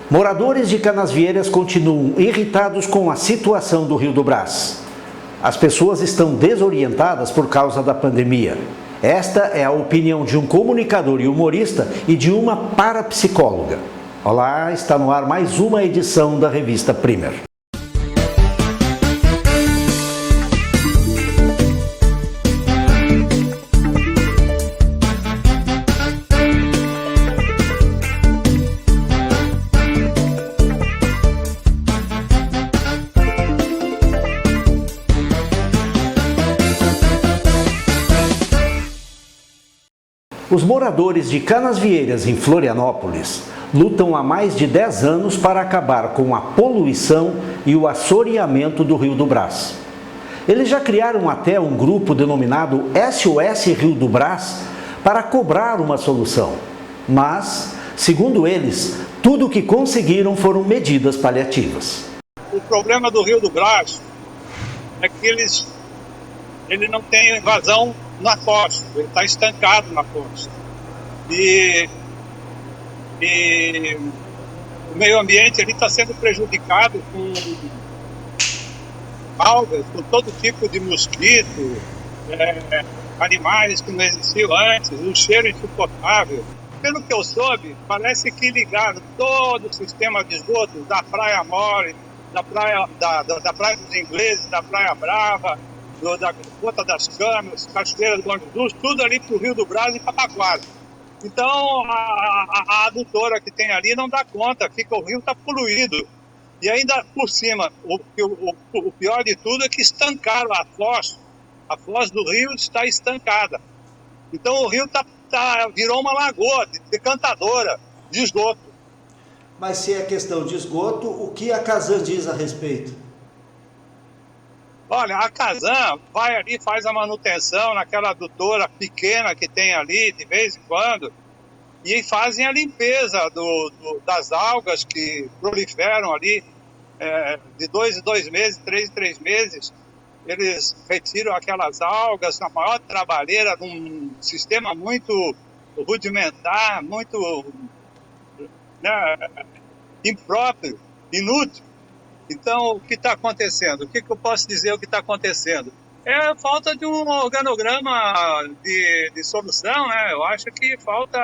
Moradores de Canasvieiras continuam irritados com a situação do Rio do Brás. As pessoas estão desorientadas por causa da pandemia. Esta é a opinião de um comunicador e humorista e de uma parapsicóloga. Olá, está no ar mais uma edição da revista Primer. Os moradores de Canasvieiras, em Florianópolis, lutam há mais de 10 anos para acabar com a poluição e o assoreamento do Rio do Brás. Eles já criaram até um grupo denominado SOS Rio do Brás para cobrar uma solução. Mas, segundo eles, tudo o que conseguiram foram medidas paliativas. O problema do Rio do Brás é que ele não tem invasão na costa, ele está estancado na costa. E o meio ambiente está sendo prejudicado com algas, com todo tipo de mosquito, animais que não existiam antes, um cheiro insuportável. Pelo que eu soube, parece que ligaram todo o sistema de esgoto da Praia Mole, da Praia dos Ingleses, da Praia Brava, da Ponta das Câmeras, Cachoeira do Bom Jesus, tudo ali para o Rio do Brás e Pataquara. Então a adutora que tem ali não dá conta, o rio está poluído. E ainda por cima, o pior de tudo é que estancaram a foz do rio está estancada. Então o rio virou uma lagoa decantadora de esgoto. Mas se é questão de esgoto, o que a Casan diz a respeito? Olha, a Casan vai ali, faz a manutenção naquela adutora pequena que tem ali, de vez em quando, e fazem a limpeza das algas que proliferam ali, de 2 em 2 meses, 3 em 3 meses. Eles retiram aquelas algas na maior trabalheira, num sistema muito rudimentar, muito impróprio, inútil. Então, o que está acontecendo? O que eu posso dizer o que está acontecendo? É a falta de um organograma de solução, né? Eu acho que falta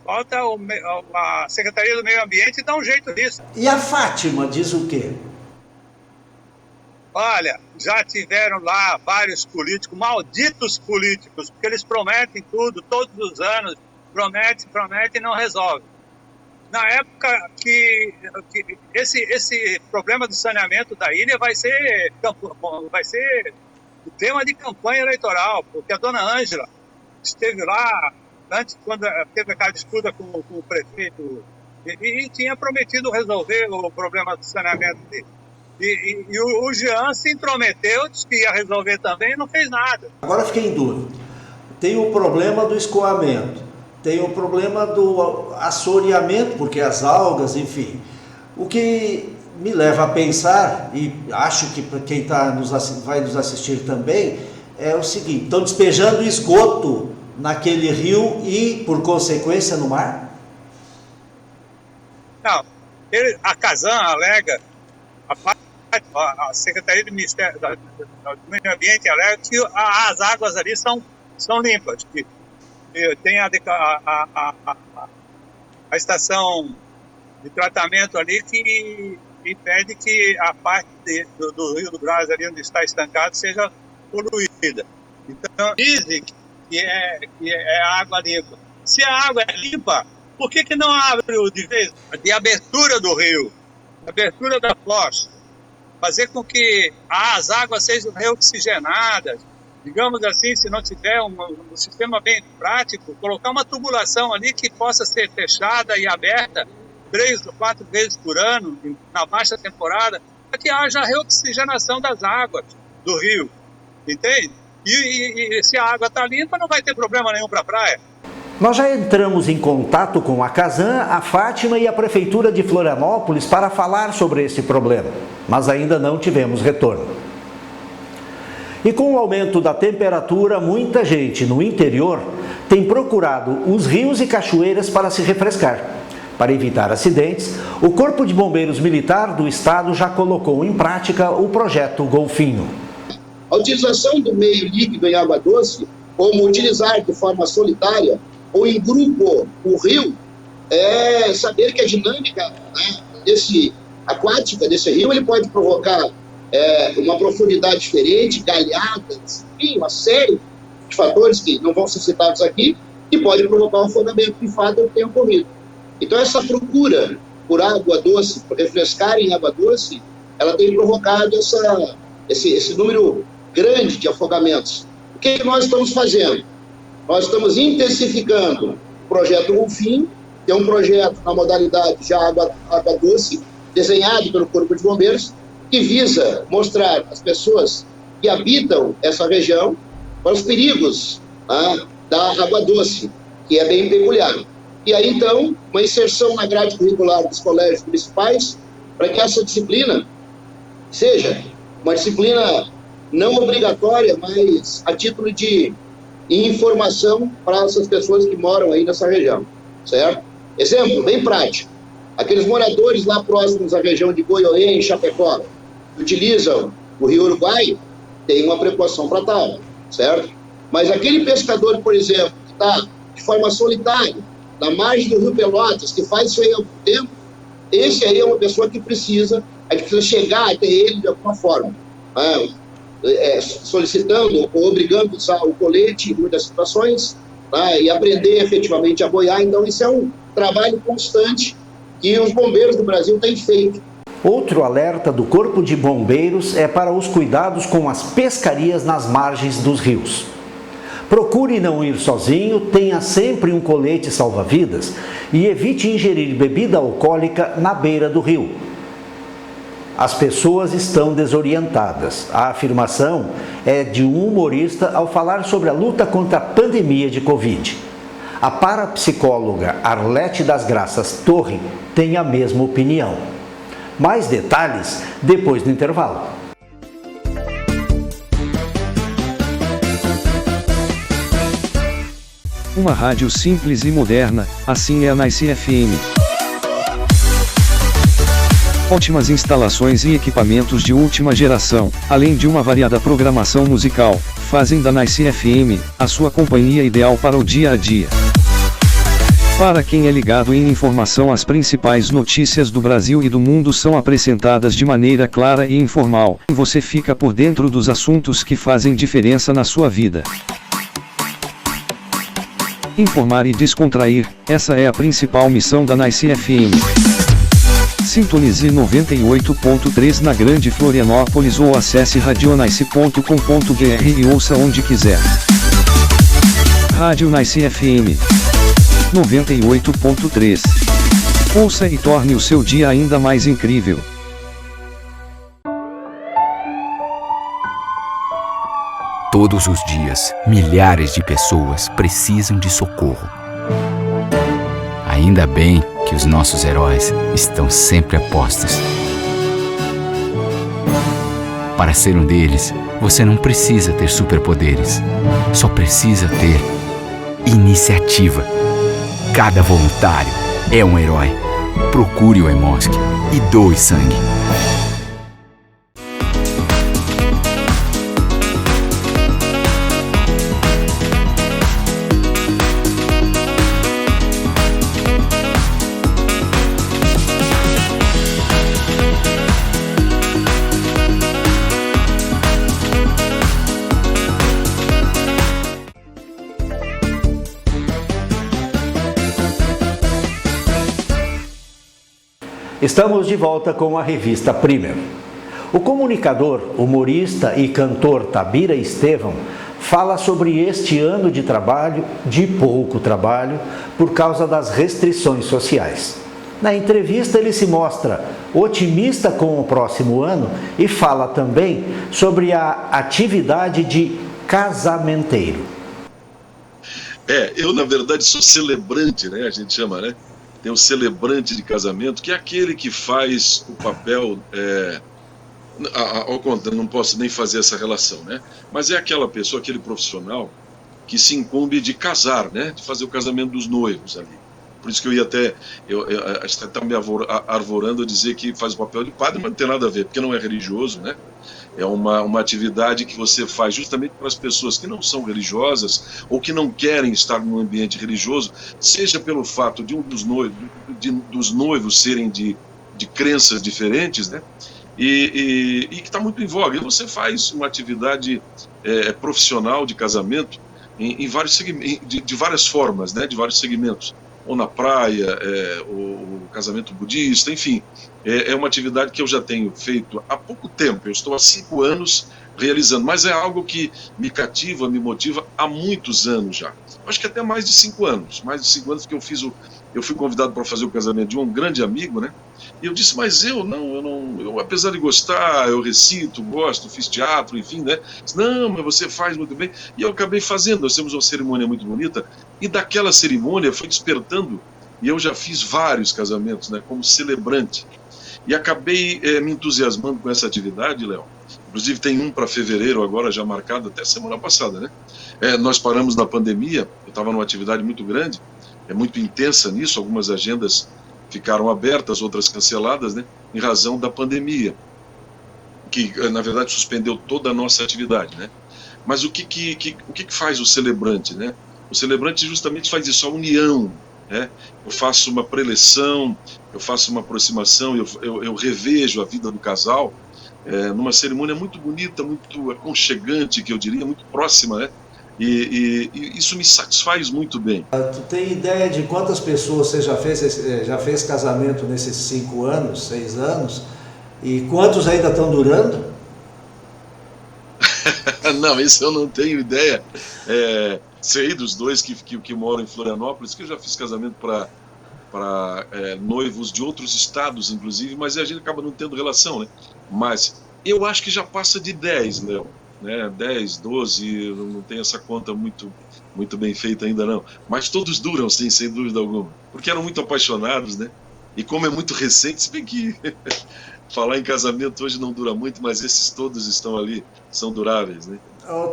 a Secretaria do Meio Ambiente dar um jeito nisso. E a Fátima diz o quê? Olha, já tiveram lá vários políticos, malditos políticos, porque eles prometem tudo, todos os anos, prometem e não resolvem. Na época que esse problema do saneamento da ilha vai ser o tema de campanha eleitoral, porque a dona Ângela esteve lá antes, quando teve aquela disputa com o prefeito, e tinha prometido resolver o problema do saneamento dele. E o Jean se intrometeu, disse que ia resolver também e não fez nada. Agora fiquei em dúvida. Tem o problema do escoamento. Tem o problema do assoreamento, porque as algas, enfim. O que me leva a pensar, e acho que para quem vai nos assistir também, é o seguinte: estão despejando esgoto naquele rio e, por consequência, no mar? Não. A Casan alega, a Secretaria do Ministério do Meio Ambiente alega que as águas ali são limpas, que tem a estação de tratamento ali que impede que a parte do Rio do Brás, ali onde está estancado, seja poluída. Então, dizem que é água limpa. Se a água é limpa, por que não abre de abertura do rio, abertura da foz? Fazer com que as águas sejam reoxigenadas. Digamos assim, se não tiver um sistema bem prático, colocar uma tubulação ali que possa ser fechada e aberta 3 ou 4 vezes por ano, na baixa temporada, para que haja reoxigenação das águas do rio, entende? E se a água está limpa, não vai ter problema nenhum para a praia. Nós já entramos em contato com a Casan, a Fátima e a Prefeitura de Florianópolis para falar sobre esse problema, mas ainda não tivemos retorno. E com o aumento da temperatura, muita gente no interior tem procurado os rios e cachoeiras para se refrescar. Para evitar acidentes, o Corpo de Bombeiros Militar do Estado já colocou em prática o projeto Golfinho. A utilização do meio líquido em água doce, como utilizar de forma solitária ou em grupo o rio, é saber que a dinâmica, né, aquática desse rio ele pode provocar uma profundidade diferente, galhadas, enfim, uma série de fatores que não vão ser citados aqui, que pode provocar um afogamento, de fato, tem ocorrido. Então, essa procura por água doce, por refrescar em água doce, ela tem provocado esse número grande de afogamentos. O que nós estamos fazendo? Nós estamos intensificando o projeto Golfinho, que é um projeto na modalidade de água doce, desenhado pelo Corpo de Bombeiros, que visa mostrar às pessoas que habitam essa região para os perigos da água doce, que é bem peculiar. E aí, então, uma inserção na grade curricular dos colégios municipais, para que essa disciplina seja uma disciplina não obrigatória, mas a título de informação para essas pessoas que moram aí nessa região, certo? Exemplo bem prático, aqueles moradores lá próximos à região de Goiôê, em Chapecó, que utilizam o Rio Uruguai, tem uma precaução para tal, certo? Mas aquele pescador, por exemplo, que está de forma solitária, na margem do Rio Pelotas, que faz isso aí há algum tempo, esse aí é uma pessoa que a gente precisa chegar até ele de alguma forma, solicitando ou obrigando a usar o colete em muitas situações, e aprender efetivamente a boiar. Então, isso é um trabalho constante que os bombeiros do Brasil têm feito. Outro alerta do Corpo de Bombeiros é para os cuidados com as pescarias nas margens dos rios. Procure não ir sozinho, tenha sempre um colete salva-vidas e evite ingerir bebida alcoólica na beira do rio. As pessoas estão desorientadas. A afirmação é de um humorista ao falar sobre a luta contra a pandemia de Covid. A parapsicóloga Arlete das Graças Torre tem a mesma opinião. Mais detalhes depois do intervalo. Uma rádio simples e moderna, assim é a Nice FM. Ótimas instalações e equipamentos de última geração, além de uma variada programação musical, fazem da Nice FM a sua companhia ideal para o dia a dia. Para quem é ligado em informação, as principais notícias do Brasil e do mundo são apresentadas de maneira clara e informal. Você fica por dentro dos assuntos que fazem diferença na sua vida. Informar e descontrair, essa é a principal missão da Nice FM. Sintonize 98.3 na Grande Florianópolis ou acesse radionice.com.br e ouça onde quiser. Rádio Nice FM 98.3. Ouça e torne o seu dia ainda mais incrível. Todos os dias, milhares de pessoas precisam de socorro. Ainda bem que os nossos heróis estão sempre a postos. Para ser um deles, você não precisa ter superpoderes. Só precisa ter iniciativa. Cada voluntário é um herói. Procure o Hemosk e doe sangue. Estamos de volta com a revista Primer. O comunicador, humorista e cantor Tabira Estevam fala sobre este ano de trabalho, de pouco trabalho, por causa das restrições sociais. Na entrevista ele se mostra otimista com o próximo ano e fala também sobre a atividade de casamenteiro. Eu na verdade sou celebrante, né? A gente chama, né? Tem um celebrante de casamento, que é aquele que faz o papel, ao contrário, não posso nem fazer essa relação, né? Mas é aquela pessoa, aquele profissional que se incumbe de casar, né? De fazer o casamento dos noivos ali. por isso que eu ia até, está me arvorando a dizer que faz o papel de padre, mas não tem nada a ver, porque não é religioso, né? É uma atividade que você faz justamente para as pessoas que não são religiosas ou que não querem estar num ambiente religioso, seja pelo fato de dos noivos serem de crenças diferentes, né? E que está muito em voga. E você faz uma atividade profissional de casamento em vários segmentos, de várias formas, né? De vários segmentos. Ou na praia, o casamento budista, enfim. É uma atividade que eu já tenho feito há pouco tempo. Eu estou há 5 anos realizando, mas é algo que me cativa, me motiva há muitos anos já. Acho que até mais de 5 anos. Mais de 5 anos que eu fui convidado para fazer o casamento de um grande amigo, né? E eu disse, mas eu apesar de gostar, eu recito, gosto, fiz teatro, enfim, né? Disse, não, mas você faz muito bem. E eu acabei fazendo, nós temos uma cerimônia muito bonita, e daquela cerimônia foi despertando, e eu já fiz vários casamentos, né, como celebrante. E acabei me entusiasmando com essa atividade, Léo. Inclusive tem um para fevereiro agora já marcado, até semana passada, né? Nós paramos na pandemia, eu estava numa atividade muito grande, muito intensa nisso, algumas agendas ficaram abertas, outras canceladas, né, em razão da pandemia, que na verdade suspendeu toda a nossa atividade, né? Mas o que faz o celebrante, né? O celebrante justamente faz isso, a união, né? Eu faço uma preleção, eu faço uma aproximação, eu revejo a vida do casal, numa cerimônia muito bonita, muito aconchegante, que eu diria, muito próxima, né? E isso me satisfaz muito bem. Tu tem ideia de quantas pessoas você já fez casamento nesses 5 anos, 6 anos? E quantos ainda estão durando? Não, isso eu não tenho ideia. Sei dos 2 que moram em Florianópolis, que eu já fiz casamento para noivos de outros estados, inclusive, mas a gente acaba não tendo relação, né? Mas eu acho que já passa de 10, Léo. Né, 10, 12, não tem essa conta muito bem feita ainda não, mas todos duram sim, sem dúvida alguma, porque eram muito apaixonados, né? E como é muito recente, se bem que falar em casamento hoje não dura muito, mas esses todos estão ali, são duráveis, né?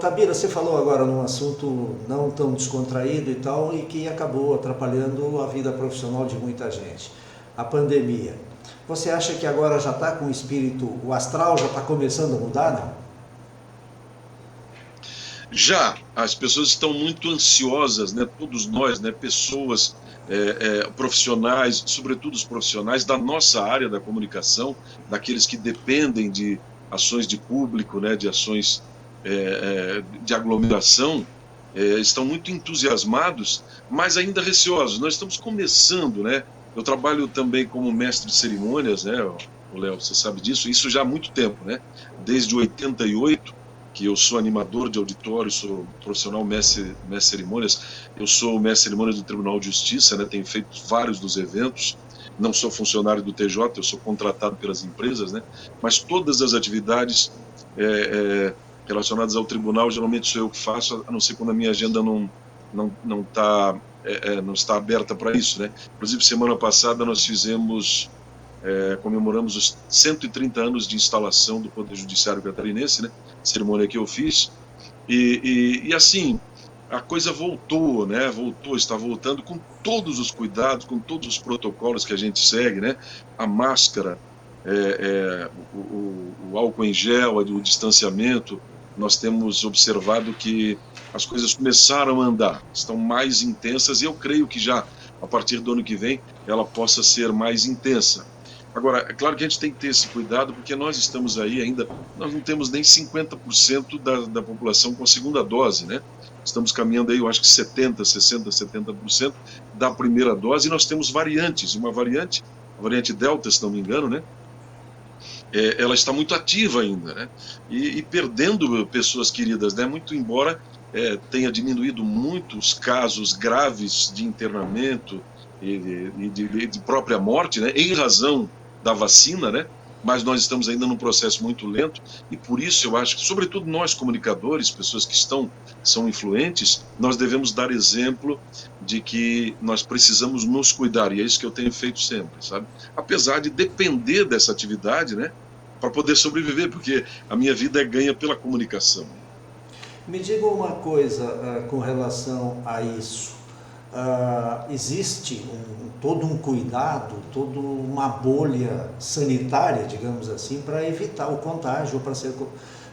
Tabira, você falou agora num assunto não tão descontraído e tal, e que acabou atrapalhando a vida profissional de muita gente, a pandemia. Você acha que agora já está com o espírito, o astral já está começando a mudar, não? Já, as pessoas estão muito ansiosas, né? Todos nós, né? Pessoas, profissionais, sobretudo os profissionais da nossa área da comunicação, daqueles que dependem de ações de público, né? De ações de aglomeração, estão muito entusiasmados, mas ainda receosos. Nós estamos começando, né? Eu trabalho também como mestre de cerimônias, né? O Léo, você sabe disso, isso já há muito tempo, né? Desde 88, que eu sou animador de auditório, sou profissional mestre de cerimônias, eu sou mestre de cerimônias do Tribunal de Justiça, né, tenho feito vários dos eventos, não sou funcionário do TJ, eu sou contratado pelas empresas, né, mas todas as atividades relacionadas ao tribunal, geralmente sou eu que faço, a não ser quando a minha agenda não está aberta para isso, né. Inclusive, semana passada nós comemoramos os 130 anos de instalação do Poder Judiciário Catarinense, né? Cerimônia que eu fiz, e assim, a coisa voltou, né? Está voltando com todos os cuidados, com todos os protocolos que a gente segue, né? A máscara, o álcool em gel, o distanciamento. Nós temos observado que as coisas começaram a andar, estão mais intensas, e eu creio que já, a partir do ano que vem, ela possa ser mais intensa. Agora, é claro que a gente tem que ter esse cuidado, porque nós estamos aí ainda, nós não temos nem 50% da população com a segunda dose, né? Estamos caminhando aí, eu acho que 70% da primeira dose, e nós temos variantes, a variante Delta, se não me engano, né? Ela está muito ativa ainda, né? E perdendo pessoas queridas, né? Muito embora tenha diminuído muitos casos graves de internamento e de própria morte, né? Em razão da vacina, né? Mas nós estamos ainda num processo muito lento, e por isso eu acho que, sobretudo nós comunicadores, pessoas que são influentes, nós devemos dar exemplo de que nós precisamos nos cuidar, e é isso que eu tenho feito sempre, sabe? Apesar de depender dessa atividade, né? Para poder sobreviver, porque a minha vida é ganha pela comunicação. Me diga uma coisa com relação a isso. existe todo um cuidado, toda uma bolha sanitária, digamos assim, para evitar o contágio,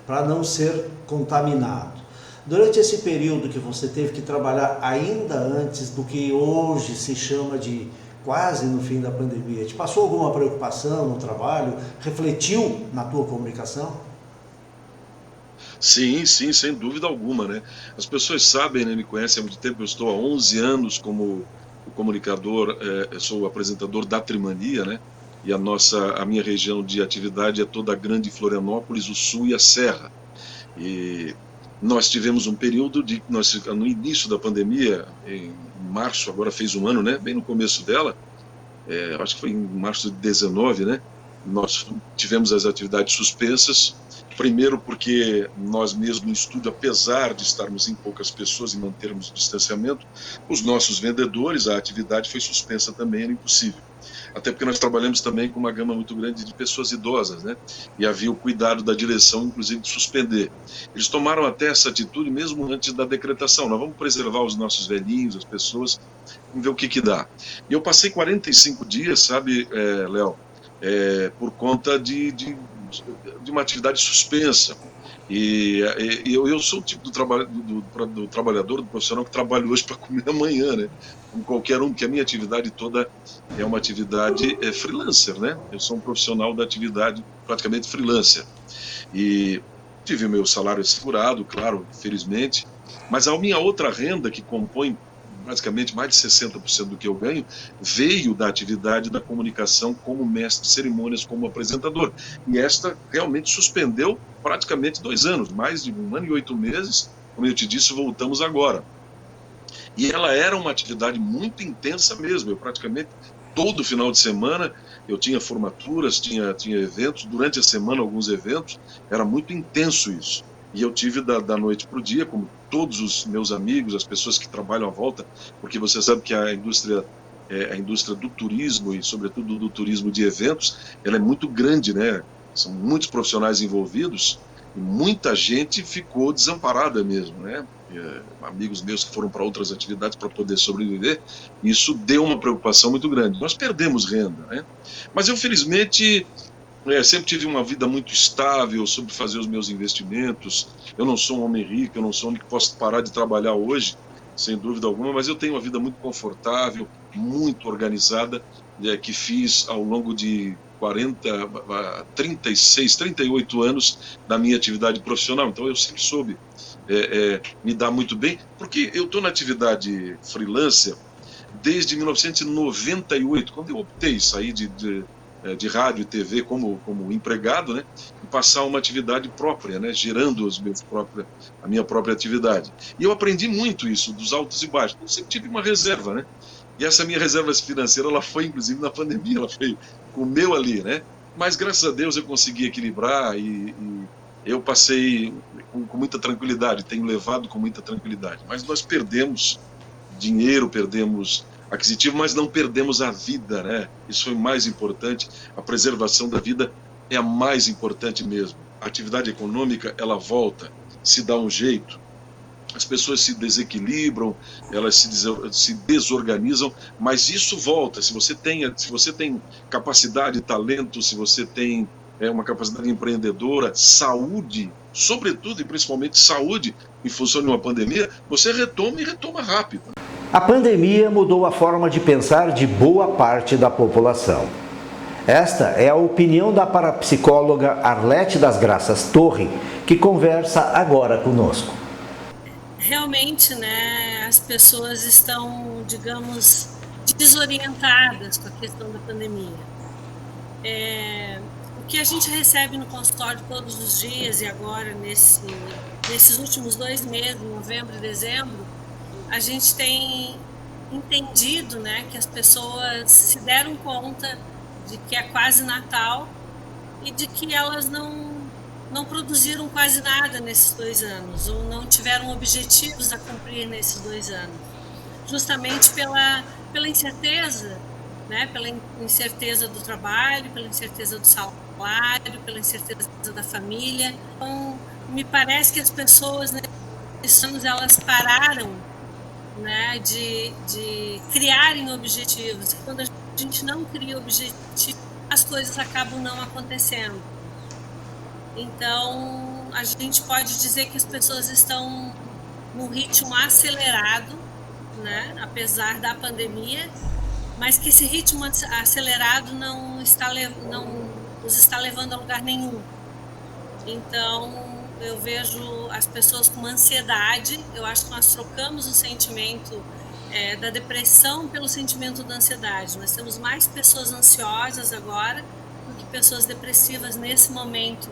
para não ser contaminado. Durante esse período que você teve que trabalhar ainda antes do que hoje se chama de quase no fim da pandemia, te passou alguma preocupação no trabalho? Refletiu na tua comunicação? Sim, sim, sem dúvida alguma, né? As pessoas sabem, né, me conhecem há muito tempo, eu estou há 11 anos como o comunicador, eu sou o apresentador da Trimania, né? E a minha região de atividade é toda a Grande Florianópolis, o Sul e a Serra. E nós tivemos um período no início da pandemia, em março, agora fez um ano, né? Bem no começo dela, acho que foi em março de 19, né? Nós tivemos as atividades suspensas. Primeiro porque nós mesmos no estúdio, apesar de estarmos em poucas pessoas e mantermos o distanciamento, os nossos vendedores, a atividade foi suspensa também, era impossível. Até porque nós trabalhamos também com uma gama muito grande de pessoas idosas, né? E havia o cuidado da direção, inclusive, de suspender. Eles tomaram até essa atitude mesmo antes da decretação. Nós vamos preservar os nossos velhinhos, as pessoas, vamos ver o que dá. E eu passei 45 dias, sabe, Léo, por conta de uma atividade suspensa. E eu sou o tipo do trabalhador, do profissional que trabalha hoje para comer amanhã, né? Como qualquer um, que a minha atividade toda é uma atividade freelancer, né? Eu sou um profissional da atividade praticamente freelancer. E tive o meu salário assegurado, claro, felizmente, mas a minha outra renda, que compõe basicamente mais de 60% do que eu ganho, veio da atividade da comunicação como mestre de cerimônias, como apresentador. E esta realmente suspendeu praticamente 2 anos, mais de 1 ano e 8 meses, como eu te disse, voltamos agora. E ela era uma atividade muito intensa mesmo, eu praticamente todo final de semana eu tinha formaturas, tinha eventos, durante a semana alguns eventos, era muito intenso isso. E eu tive da noite para o dia, como todos os meus amigos, as pessoas que trabalham à volta, porque você sabe que a indústria do turismo e, sobretudo, do turismo de eventos, ela é muito grande, né? São muitos profissionais envolvidos e muita gente ficou desamparada mesmo, né? Amigos meus que foram para outras atividades para poder sobreviver, isso deu uma preocupação muito grande. Nós perdemos renda, né? Mas eu, felizmente, sempre tive uma vida muito estável, soube fazer os meus investimentos. Eu não sou um homem rico, eu não sou um homem que posso parar de trabalhar hoje, sem dúvida alguma, mas eu tenho uma vida muito confortável, muito organizada, que fiz ao longo de 36, 38 anos da minha atividade profissional. Então eu sempre soube me dar muito bem, porque eu estou na atividade freelancer desde 1998, quando eu optei sair de rádio e TV como empregado, né, e passar uma atividade própria, né, gerando a minha própria atividade. E eu aprendi muito isso, dos altos e baixos. Eu sempre tive uma reserva, né, e essa minha reserva financeira, ela foi inclusive na pandemia, ela foi comeu ali, né, mas graças a Deus eu consegui equilibrar e eu passei com muita tranquilidade, tenho levado com muita tranquilidade. Mas nós perdemos dinheiro, perdemos aquisitivo, mas não perdemos a vida, né? Isso foi mais importante. A preservação da vida é a mais importante mesmo. A atividade econômica, ela volta, se dá um jeito. As pessoas se desequilibram, elas se desorganizam, mas isso volta. Se você tem capacidade, talento, se você tem uma capacidade empreendedora, saúde, sobretudo e principalmente saúde, em função de uma pandemia, você retoma e retoma rápido. A pandemia mudou a forma de pensar de boa parte da população. Esta é a opinião da parapsicóloga Arlete das Graças Torre, que conversa agora conosco. Realmente, né, as pessoas estão, digamos, desorientadas com a questão da pandemia. O que a gente recebe no consultório todos os dias e agora nesses últimos 2 meses, novembro e dezembro, a gente tem entendido, né, que as pessoas se deram conta de que é quase Natal e de que elas não produziram quase nada nesses 2 anos, ou não tiveram objetivos a cumprir nesses 2 anos, justamente pela incerteza, né, pela incerteza do trabalho, pela incerteza do salário, pela incerteza da família. Então, me parece que as pessoas nesses anos elas pararam né, de criarem objetivos. Quando a gente não cria objetivos, as coisas acabam não acontecendo. Então, a gente pode dizer que as pessoas estão num ritmo acelerado, né, apesar da pandemia, mas que esse ritmo acelerado não os está levando a lugar nenhum. Então, eu vejo as pessoas com ansiedade. Eu acho que nós trocamos o sentimento da depressão pelo sentimento da ansiedade. Nós temos mais pessoas ansiosas agora do que pessoas depressivas nesse momento,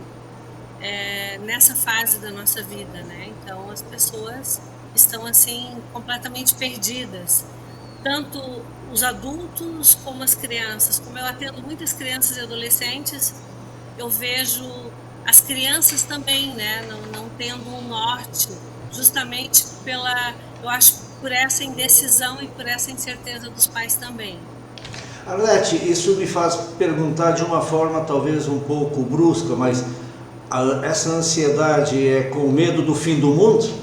nessa fase da nossa vida, né? Então, as pessoas estão, assim, completamente perdidas. Tanto os adultos como as crianças. Como eu atendo muitas crianças e adolescentes, eu vejo as crianças também, né, não tendo um norte, justamente eu acho, por essa indecisão e por essa incerteza dos pais também. Arlete, isso me faz perguntar de uma forma talvez um pouco brusca, mas essa ansiedade é com medo do fim do mundo?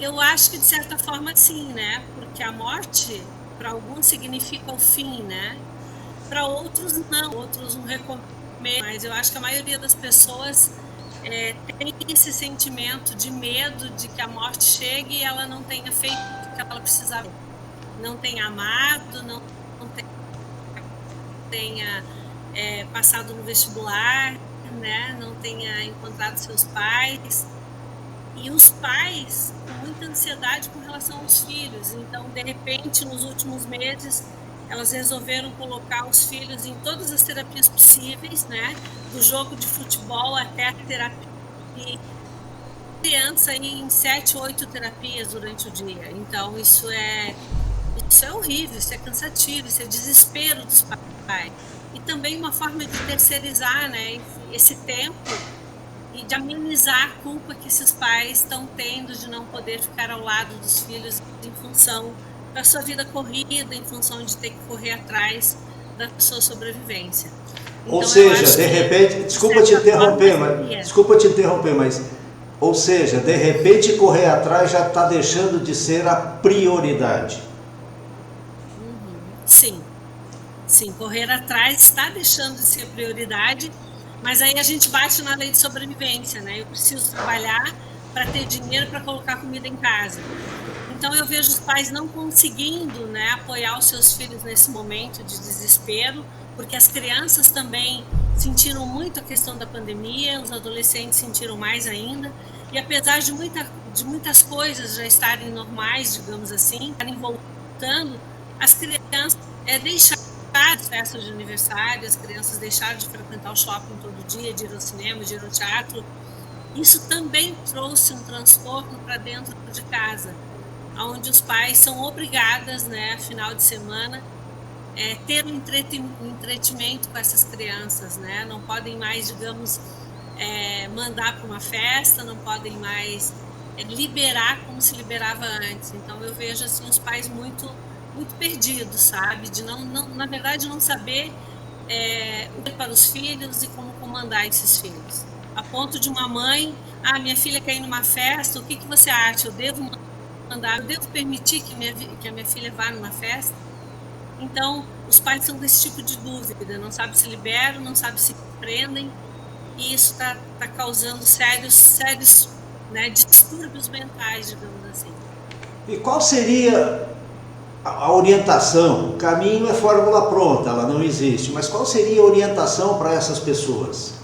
Eu acho que de certa forma sim, né, porque a morte para alguns significa o fim, né? Para outros não, outros não recomendam, mas eu acho que a maioria das pessoas tem esse sentimento de medo de que a morte chegue e ela não tenha feito o que ela precisava, não tenha amado, não tenha passado no vestibular, né? Não tenha encontrado seus pais. E os pais com muita ansiedade com relação aos filhos. Então, de repente, nos últimos meses, elas resolveram colocar os filhos em todas as terapias possíveis, né? Do jogo de futebol até a terapia. E criança aí em 7, 8 terapias durante o dia. Então, isso é horrível, isso é cansativo, isso é desespero dos pais. E também uma forma de terceirizar, né, esse tempo e de amenizar a culpa que esses pais estão tendo de não poder ficar ao lado dos filhos em função da sua vida corrida, em função de ter que correr atrás da sua sobrevivência. Ou seja, de repente, desculpa te interromper, mas ou seja, de repente correr atrás já está deixando de ser a prioridade. Sim, correr atrás está deixando de ser prioridade, mas aí a gente bate na lei de sobrevivência, né? Eu preciso trabalhar para ter dinheiro para colocar comida em casa. Então eu vejo os pais não conseguindo, né, apoiar os seus filhos nesse momento de desespero, porque as crianças também sentiram muito a questão da pandemia, os adolescentes sentiram mais ainda, e apesar de muitas coisas já estarem normais, digamos assim, estarem voltando, as crianças deixaram as festas de aniversário, as crianças deixaram de frequentar o shopping todo dia, de ir ao cinema, de ir ao teatro. Isso também trouxe um transtorno para dentro de casa, onde os pais são obrigados, né, final de semana, ter um entretenimento com essas crianças, né? Não podem mais, digamos, mandar para uma festa, não podem mais liberar como se liberava antes. Então eu vejo assim os pais muito perdidos, sabe? De na verdade não saber o que para os filhos e como comandar esses filhos. A ponto de uma mãe, minha filha quer ir numa festa, o que você acha? Eu devo permitir que a minha filha vá numa festa? Então, os pais estão com esse tipo de dúvida, não sabem se liberam, não sabem se prendem, e isso está causando sérios, né, distúrbios mentais, digamos assim. E qual seria a orientação? O caminho é fórmula pronta, ela não existe, mas qual seria a orientação para essas pessoas?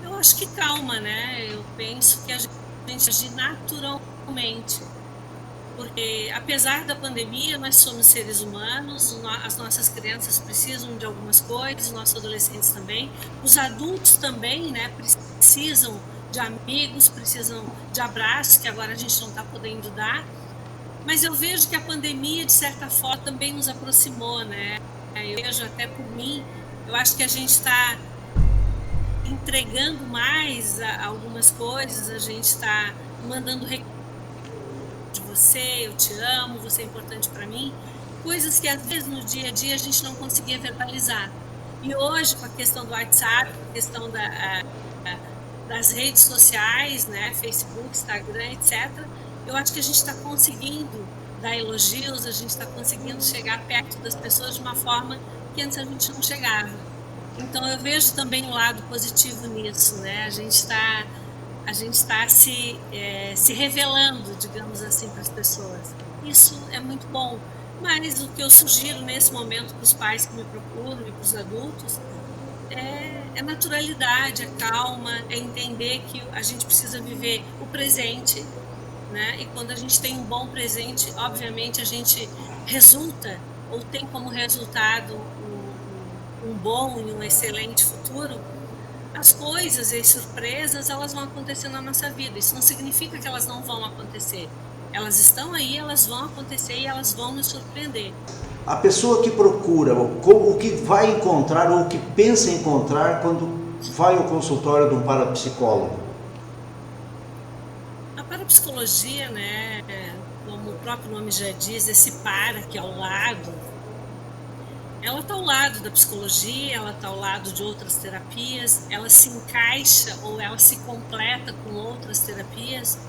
Eu acho que calma, né? Eu penso que a gente agir naturalmente. Porque, apesar da pandemia, nós somos seres humanos, as nossas crianças precisam de algumas coisas, os nossos adolescentes também, os adultos também, né, precisam de amigos, precisam de abraços, que agora a gente não está podendo dar. Mas eu vejo que a pandemia, de certa forma, também nos aproximou, né? Eu vejo até por mim, eu acho que a gente está entregando mais algumas coisas, a gente está mandando recado de você, eu te amo, você é importante para mim, coisas que às vezes no dia a dia a gente não conseguia verbalizar. E hoje, com a questão do WhatsApp, com a questão das redes sociais, né, Facebook, Instagram, etc., eu acho que a gente está conseguindo dar elogios, a gente está conseguindo chegar perto das pessoas de uma forma que antes a gente não chegava. Então eu vejo também um lado positivo nisso, né? A gente está se revelando, digamos assim, para as pessoas. Isso é muito bom. Mas o que eu sugiro nesse momento para os pais que me procuram e para os adultos é naturalidade, é calma, é entender que a gente precisa viver o presente, né? E quando a gente tem um bom presente, obviamente a gente resulta ou tem como resultado um bom e um excelente futuro. As coisas e as surpresas, elas vão acontecer na nossa vida. Isso não significa que elas não vão acontecer. Elas estão aí, elas vão acontecer e elas vão nos surpreender. A pessoa que procura, o que vai encontrar ou o que pensa encontrar quando vai ao consultório de um parapsicólogo? A parapsicologia, né, como o próprio nome já diz, esse para que é ao lado, ela está ao lado da psicologia, ela está ao lado de outras terapias, ela se encaixa ou ela se completa com outras terapias.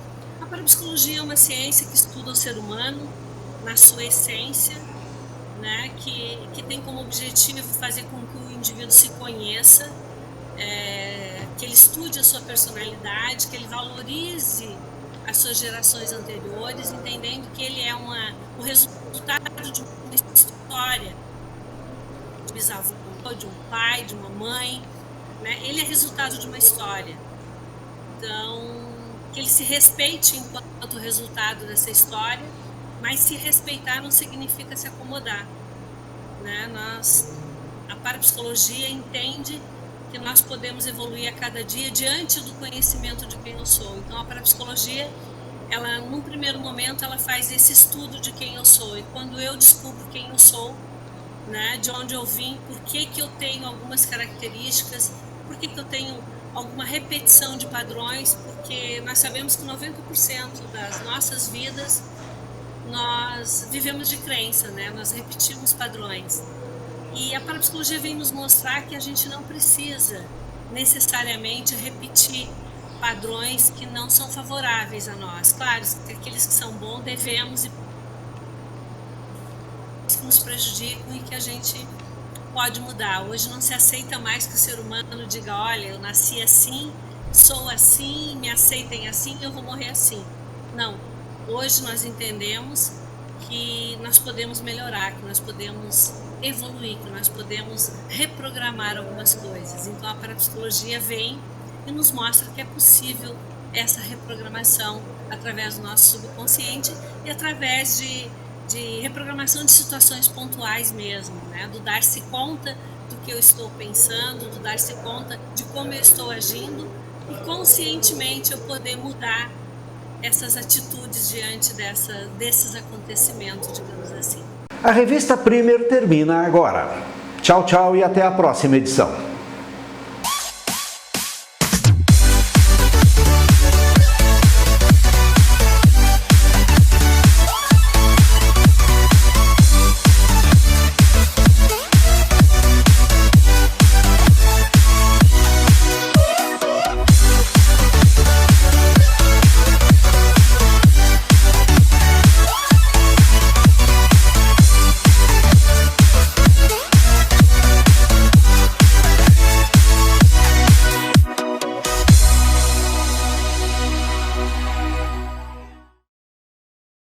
A parapsicologia é uma ciência que estuda o ser humano na sua essência, né, que tem como objetivo fazer com que o indivíduo se conheça, que ele estude a sua personalidade, que ele valorize as suas gerações anteriores, entendendo que ele é o resultado de uma história, de um bisavô, de um pai, de uma mãe, né? Ele é resultado de uma história. Então, que ele se respeite enquanto resultado dessa história, mas se respeitar não significa se acomodar, né? A parapsicologia entende que nós podemos evoluir a cada dia diante do conhecimento de quem eu sou. Então, a parapsicologia, ela, num primeiro momento, ela faz esse estudo de quem eu sou. E quando eu descubro quem eu sou, né, de onde eu vim, por que eu tenho algumas características, por que eu tenho alguma repetição de padrões, porque nós sabemos que 90% das nossas vidas nós vivemos de crença, né? Nós repetimos padrões. E a parapsicologia vem nos mostrar que a gente não precisa necessariamente repetir padrões que não são favoráveis a nós. Claro, que aqueles que são bons devemos e que nos prejudicam e que a gente pode mudar. Hoje não se aceita mais que o ser humano diga, olha, eu nasci assim, sou assim, me aceitem assim, eu vou morrer assim. Não. Hoje nós entendemos que nós podemos melhorar, que nós podemos evoluir, que nós podemos reprogramar algumas coisas. Então a parapsicologia vem e nos mostra que é possível essa reprogramação através do nosso subconsciente e através de reprogramação de situações pontuais mesmo, né? Do dar-se conta do que eu estou pensando, do dar-se conta de como eu estou agindo e conscientemente eu poder mudar essas atitudes diante desses acontecimentos, digamos assim. A revista Primer termina agora. Tchau, tchau e até a próxima edição.